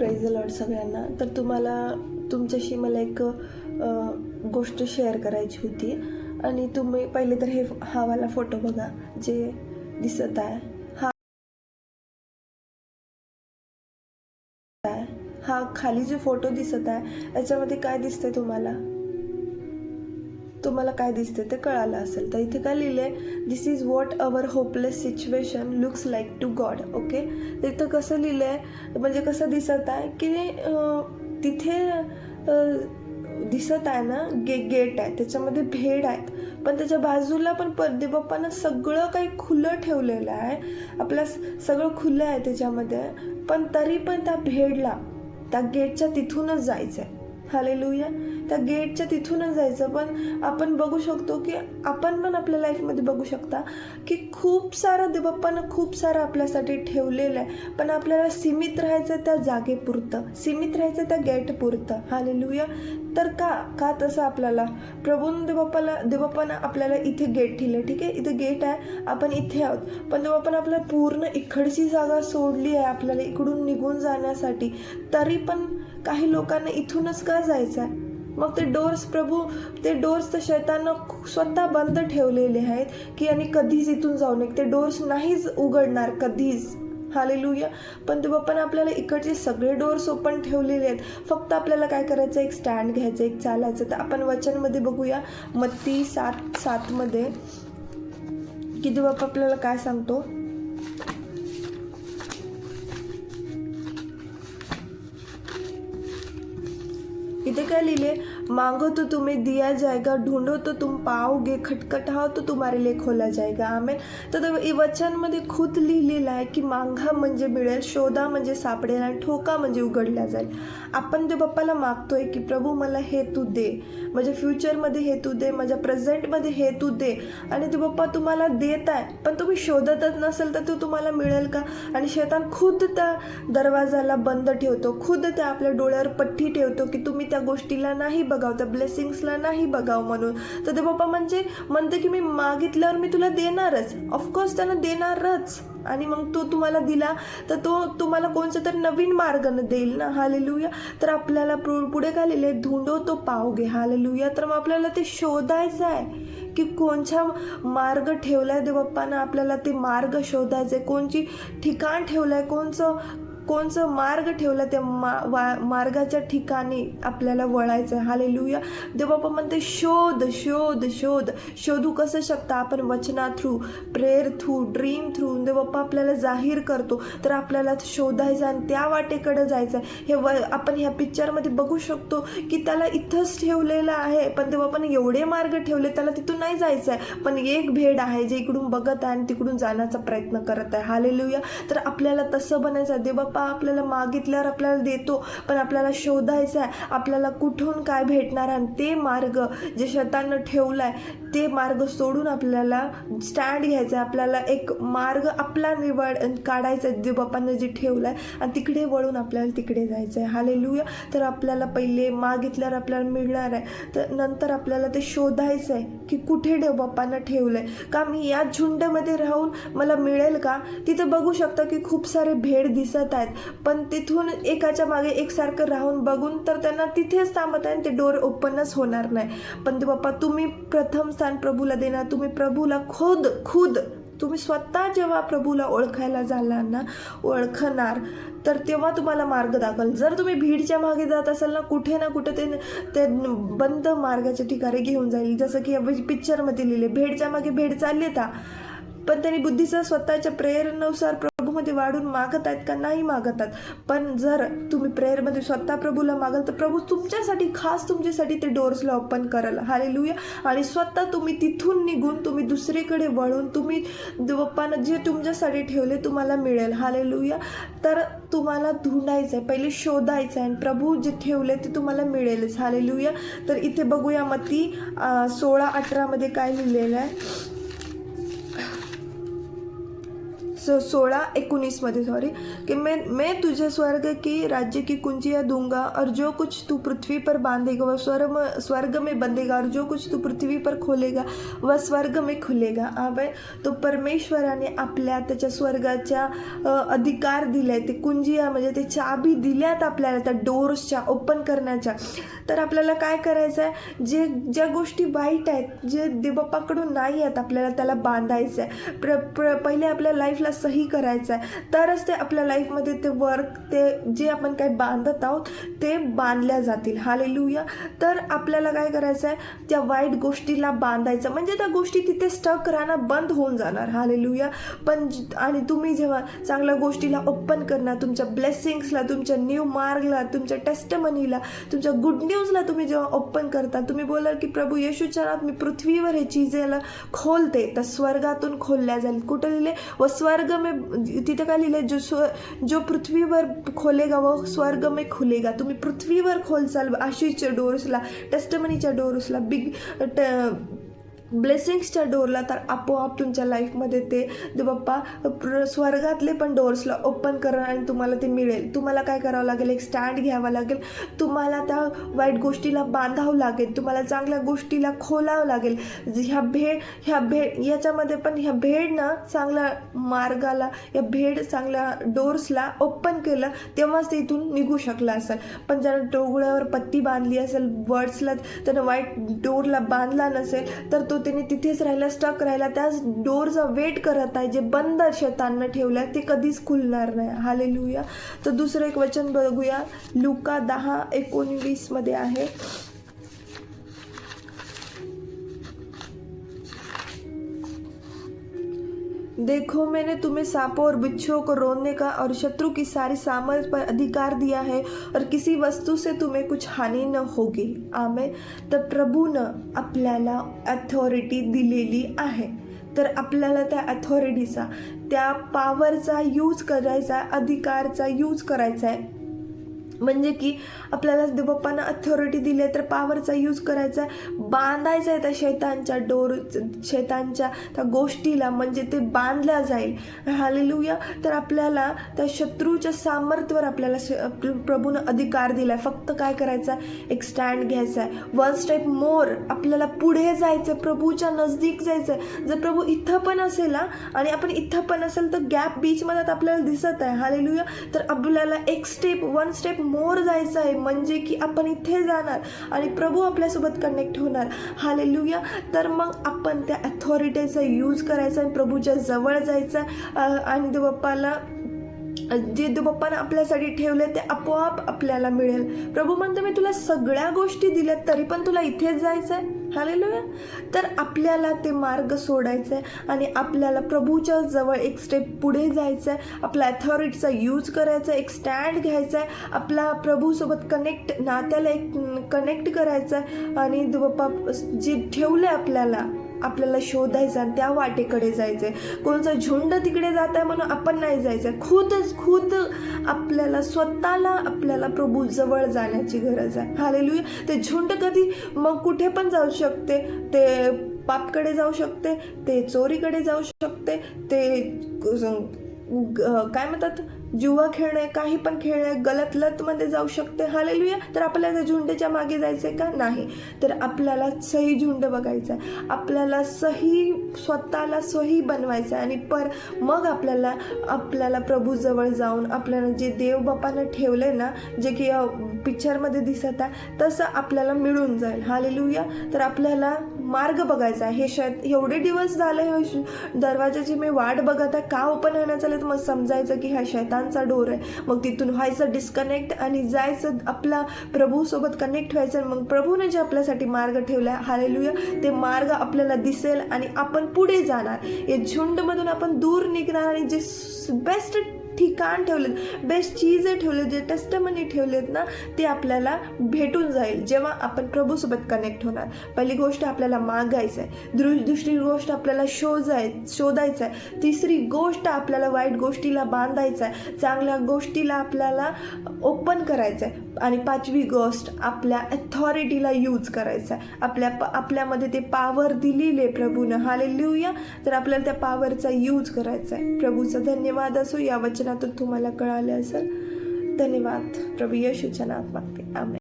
Praise the Lord सगळ्यांना. तर तुमच्याशी मला एक गोष्ट शेअर करायची होती. आणि तुम्ही पहिले तर हा वाला फोटो बघा जे दिसत आहे. हा खाली जो फोटो दिसत आहे याच्यामध्ये काय दिसतंय तुम्हाला काय दिसते ते कळालं असेल. तर इथे काय लिहिलंय, this is what our hopeless situation looks like to god. Okay, तर इथं कसं लिहिलंय म्हणजे कसं दिसत आहे की तिथे दिसत आहे ना गेट आहे, त्याच्यामध्ये भेड आहेत, पण त्याच्या बाजूला पण देवबाप्पानं सगळं काही खुलं ठेवलेलं आहे. आपलं सगळं खुलं आहे त्याच्यामध्ये, पण तरी पण त्या भेडला त्या गेटच्या तिथूनच जायचं आहे. हालेलुया, त्या गेटच्या तिथूनच जायचं. पण आपण बघू शकतो की आपण पण आपल्या लाईफमध्ये बघू शकता की खूप सारं देवबाप्पानं खूप सारं आपल्यासाठी ठेवलेलं आहे, पण आपल्याला सीमित राहायचं त्या जागेपुरतं, सीमित राहायचं त्या गेटपुरतं. हालेलुया. तर का तसं आपल्याला देवबाप्पानं आपल्याला इथे गेट ठेवलं. ठीक आहे, इथे गेट आहे, आपण इथे आहोत, पण देवबाप्पानं आपल्याला पूर्ण इकडची जागा सोडली आहे आपल्याला इकडून निघून जाण्यासाठी. तरी पण काही लोकांना इथूनच का जायचं आहे? मग ते डोर्स तर शैतानं स्वतः बंद ठेवलेले आहेत की आणि कधीच इथून जाऊ नये, ते डोर्स नाहीच उघडणार कधीच. हालेलुया. पण देवबाप्पानं आपल्याला इकडचे सगळे डोर्स ओपन ठेवलेले आहेत. फक्त आपल्याला काय करायचं, एक स्टँड घ्यायचं, एक चालायचं. तर आपण वचनमध्ये बघूया मत्ती 7:7 मध्ये की देवबाप्पा आपल्याला काय सांगतो. इथे काय लिहिले, मांगो तो तुम्हें दिया जाएगा, ढूंढो तो तुम पाओगे, खटखटाओ तो तुम्हारे लिए खोला जाएगा. आमेन. तर वचनमध्ये खुद लिहिलेलं आहे की मांगा म्हणजे मिळेल, शोधा म्हणजे सापडेल, आणि ठोका म्हणजे उघडल्या जाईल. आपण देवबाप्पाला मागतोय की प्रभू मला हे तू दे, माझ्या फ्युचरमध्ये हे तू दे, माझ्या प्रेझेंटमध्ये हे तू दे. आणि देवबाप्पा तुम्हाला देत आहे, पण तुम्ही शोधतच नसेल तर तो तुम्हाला मिळेल का? आणि शैतान खुद त्या दरवाजाला बंद ठेवतो, खुद त्या आपल्या डोळ्यावर पट्टी ठेवतो की तुम्ही त्या गोष्टीला नाही बघाव, त्या ब्लेसिंग्सला नाही बघाव म्हणून. तर देवबाप्पा म्हणते की मी मागितल्यावर मी तुला देणारच. ऑफकोर्स त्यानं देणारच, आणि मग तो तुम्हाला दिला तर तो तुम्हाला कोणचा तरी नवीन मार्गाने देईल ना. हालेलुया. तर आपल्याला पुढे काय लिहिले, ढूंढो तो पाओगे. हालेलुया. तर मग आपल्याला ते शोधायचं आहे की कोणचा मार्ग ठेवलाय देवबाप्पानं, आपल्याला ते मार्ग शोधायचे, कोणची ठिकाण ठेवलंय, कोणचं मार्ग ठेवला, त्या मार्गाच्या ठिकाणी आपल्याला वळायचं आहे. हालेलुया. देवबाप्पा म्हणते शोधू कसं शकता आपण? वचना through, prayer through, dream through देवबाप्पा आपल्याला जाहीर करतो. तर आपल्याला शोधायचं आणि त्या वाटेकडे जायचं आहे. आपण ह्या पिक्चरमध्ये बघू शकतो की त्याला इथंच ठेवलेलं आहे, पण देवबाप्पाने एवढे मार्ग ठेवले, त्याला तिथून नाही जायचं आहे, पण एक भेड आहे जे इकडून बघत आहे आणि तिकडून जाण्याचा प्रयत्न करत आहे. हालेलुया. तर आपल्याला तसं बनायचं आहे. देवबाप्पा आपल्याला मागितल्यावर आपल्याला देतो, पण आपल्याला शोधायचं आहे आपल्याला कुठून काय भेटणार, आणि ते मार्ग जे शैताननं ठेवलाय ते मार्ग सोडून आपल्याला स्टँड घ्यायचं आहे. आपल्याला एक मार्ग आपला काढायचा आहे देवबाप्पानं जे ठेवलाय, आणि तिकडे वळून आपल्याला तिकडे जायचं आहे. हालेलुया. तर आपल्याला पहिले मागितल्यावर आपल्याला मिळणार आहे, तर नंतर आपल्याला ते शोधायचं आहे की कुठे देवबाप्पानं ठेवलंय, का मी या झुंडमध्ये राहून मला मिळेल का? तिथं बघू शकता की खूप सारे भेड दिसत आहेत, पण तिथून एकाच्या मागे एकसारखं राहून बघून तर त्यांना तिथेच थांबत आहे, ते डोर ओपनच होणार नाही. पण देवबाप्पा तुम्ही प्रथम स्थान प्रभूला देणार, तुम्ही प्रभूला खुद तुम्ही स्वतः जेव्हा प्रभूला ओळखायला जाणार ना, ओळखणार, तर तेव्हा तुम्हाला मार्ग दाखवाल. जर तुम्ही भीडच्या मागे जात असाल ना, कुठे ते बंद मार्गाच्या ठिकाणी घेऊन जाईल. जसं की पिक्चरमध्ये लिहिले, भेडच्या मागे भेड चालले था, पण त्यांनी बुद्धीचं स्वतःच्या प्रेयरनुसार प्रभूमध्ये वाढून मागत आहेत का? नाही मागतात. पण जर तुम्ही प्रेयरमध्ये स्वतः प्रभूला मागाल तर प्रभू खास तुमच्यासाठी ते डोर्सला ओपन कराल. हालेलुया. आणि स्वतः तुम्ही तिथून निघून तुम्ही दुसरीकडे वळून तुम्ही देवबाप्पानं जे तुमच्यासाठी ठेवले तुम्हाला मिळेल. हालेलुया. तर तुम्हाला ढूंढायचं आहे, पहिले शोधायचं आहे, आणि प्रभू जे ठेवले ते तुम्हाला मिळेलच. हालेलुया. तर इथे बघूया मत्ती 16:18 मध्ये काय लिहिलेलं आहे. 16:19 सॉरी, कि मैं तुझे स्वर्ग की राज्य की कुंजियाँ दूंगा, और जो कुछ तू पृथ्वी पर बांधेगा वह स्वर्ग में बंधेगा, और जो कुछ तू पृथ्वी पर खोलेगा वह स्वर्ग में खुलेगा. आमेन. तो परमेश्वराने आपल्या त्याच्या स्वर्गाच्या अधिकार दिलाय, ते कुंजिया म्हणजे ते चाबी दिल्यात आपल्याला त्या डोर्सच्या ओपन करण्याच्या. तर आपल्याला काय करायचं आहे, ज्या गोष्टी वाईट आहेत, जे देवबापाकडून नाही आहेत, आपल्याला त्याला बांधायचं आहे. पहिले आपल्या लाईफला सही करायचं आहे, तरच ते आपल्या लाईफमध्ये ते वर्क, ते जे आपण काही बांधत आहोत ते बांधल्या जातील. हालेलुया. तर आपल्याला काय करायचं आहे, त्या वाईट गोष्टीला बांधायचं, म्हणजे त्या गोष्टी तिथे स्टक राहणं बंद होऊन जाणार. हालेलुया. पण आणि तुम्ही जेव्हा चांगल्या गोष्टीला ओपन करणार, तुमच्या ब्लेसिंग्सला, तुमच्या न्यू मार्गला, तुमच्या टेस्टमनीला, तुमच्या गुड न्यूजला तुम्ही जेव्हा ओपन करता, तुम्ही बोलाल की प्रभू येशूच्या नावात मी पृथ्वीवर हे चीजेला खोलते, तर स्वर्गातून खोलल्या जाईल. कुठं लिहिले, व स्वर्ग में, तिथे काय लिहिले, जो पृथ्वीवर खोलेगा वो स्वर्ग में खुलेगा. तुम्ही पृथ्वीवर खोलचाल आशीषच्या डोर्सला, टेस्टमनीच्या डोर्सला, ब्लेसिंग्सच्या डोरला, तर आपोआप तुमच्या लाईफमध्ये ते बाप्पा स्वर्गातले पण डोर्सला ओपन करा आणि तुम्हाला ते मिळेल. तुम्हाला काय करावं लागेल, एक स्टँड घ्यावा लागेल, तुम्हाला त्या वाईट गोष्टीला बांधावं लागेल, तुम्हाला चांगल्या गोष्टीला खोलावं लागेल. ह्या भेड याच्यामध्ये पण ह्या भेडनं चांगल्या मार्गाला, या भेड चांगल्या डोर्सला ओपन केलं तेव्हाच ते इथून निघू शकला असेल. पण ज्यानं डोळ्यावर पट्टी बांधली असेल, वर्ड्सला त्यानं वाईट डोरला बांधला नसेल, तर तो त्याने तिथेच राहिला, स्टक राहिला, त्याच डोरचा वेट करत आहे. जे बंद शैताननं ठेवलं आहे ते कधीच खुलणार नाही. हालेलुया. तर दुसरं एक वचन बघूया, लुका 10:19 मध्ये आहे. देखो मैंने तुम्हें सांपों और बिच्छुओं को रोकने का और शत्रु की सारी सामर्थ पर अधिकार दिया है, और किसी वस्तू से तुम्हें कुछ हानी न होगी. आमेन. तर प्रभूनं आपल्याला अथॉरिटी दिलेली आहे, तर आपल्याला त्या अथॉरिटीचा, त्या पॉवरचा यूज करायचा, अधिकारचा यूज करायचा आहे. म्हणजे की आपल्याला देवबापानं अथॉरिटी दिली आहे, तर पॉवरचा यूज करायचा आहे, बांधायचा आहे त्या शैतानच्या त्या गोष्टीला, म्हणजे ते बांधल्या जाईल. हालेलुया. तर आपल्याला त्या शत्रूच्या सामर्थ्यावर आपल्याला प्रभूनं अधिकार दिला आहे. फक्त काय करायचं आहे, एक स्टँड घ्यायचा आहे, वन स्टेप मोर, आपल्याला पुढे जायचं आहे, प्रभूच्या नजदीक जायचं आहे. जर प्रभू इथं पण असेल आणि आपण इथं पण असेल, तर गॅप बीचमध्ये आपल्याला दिसत आहे. हालेलुया. तर आपल्याला एक स्टेप, वन स्टेप मोर जायचं आहे, म्हणजे की आपण इथे जाणार आणि प्रभू आपल्यासोबत कनेक्ट होणार. हालेलुया. तर मग आपण त्या अथॉरिटीचा यूज करायचा आणि प्रभूच्या जवळ जायचं आणि देवबापाला, जे देवबापानं आपल्यासाठी ठेवले ते आपोआप आपल्याला मिळेल. प्रभू म्हणतो मी तुला सगळ्या गोष्टी दिल्यात, तरी पण तुला इथेच जायचं आहे. हालेलुया. तर आपल्याला ते मार्ग सोडायचा आहे आणि आपल्याला प्रभूच्या जवळ एक स्टेप पुढे जायचं आहे. आपल्या अथॉरिटीचा यूज करायचा, एक स्टँड घ्यायचा आहे, आपला प्रभूसोबत नात्याला एक कनेक्ट करायचं आहे आणि देवबापा जे ठेवलं आहे आपल्याला शोधायचं आणि त्या वाटेकडे जायचं आहे. कोणचा झुंड तिकडे जात आहे म्हणून आपण नाही जायचं आहे. खुद आपल्याला स्वतःला आपल्याला प्रभू जवळ जाण्याची गरज आहे. हालेलुया. ते झुंड कधी मग कुठे पण जाऊ शकते, ते पापकडे जाऊ शकते, ते चोरीकडे जाऊ शकते, ते काय म्हणतात जुवा खेळणे, काही पण खेळणे, गलत लतमध्ये जाऊ शकते. हालेलुया. तर आपल्याला त्या झुंडच्या मागे जायचं आहे का? नाही. तर आपल्याला सही झुंड बघायचा आहे, आपल्याला स्वतःला सही बनवायचं आहे आणि मग आपल्याला प्रभूजवळ जाऊन आपल्याला जे देवबापानं ठेवले ना, जे की पिक्चरमध्ये दिसत आहे तसं आपल्याला मिळून जाईल. हालेलुया. तर आपल्याला मार्ग बघायचा आहे. एवढे दिवस झाले दरवाजाची मी वाट बघत आहे, का ओपन होण्याचं आलं, तर मग समजायचं की हा शैतानचा डोर आहे. मग तिथून व्हायचं डिस्कनेक्ट आणि जायचं आपला प्रभूसोबत कनेक्ट व्हायचं. मग प्रभूने जे आपल्यासाठी मार्ग ठेवला आहे, हालेलुया, ते मार्ग आपल्याला दिसेल आणि आपण पुढे जाणार. या झुंडमधून आपण दूर निघणार आणि जे बेस्ट ठिकाण ठेवलेत, बेस्ट चीजे ठेवले, जे टेस्टमनी ठेवलेत ना ते आपल्याला भेटून जाईल जेव्हा आपण प्रभूसोबत कनेक्ट होणार. पहिली गोष्ट आपल्याला मागायचं आहे, दुसरी गोष्ट आपल्याला शोधायचं आहे, तिसरी गोष्ट आपल्याला वाईट गोष्टीला बांधायचं आहे, चांगल्या गोष्टीला आपल्याला ओपन करायचं आहे, आणि पाचवी गोष्ट आपल्या अथॉरिटीला यूज करायचं आहे. आपल्यामध्ये ते पॉवर दिलेली आहे प्रभूनं, हालेलुया. तर आपल्याला त्या पॉवरचा यूज करायचा आहे. प्रभूचा धन्यवाद असो. या वचनातून तुम्हाला कळाले असेल. धन्यवाद. प्रभू येशूच्या नावात मागते, आमेन.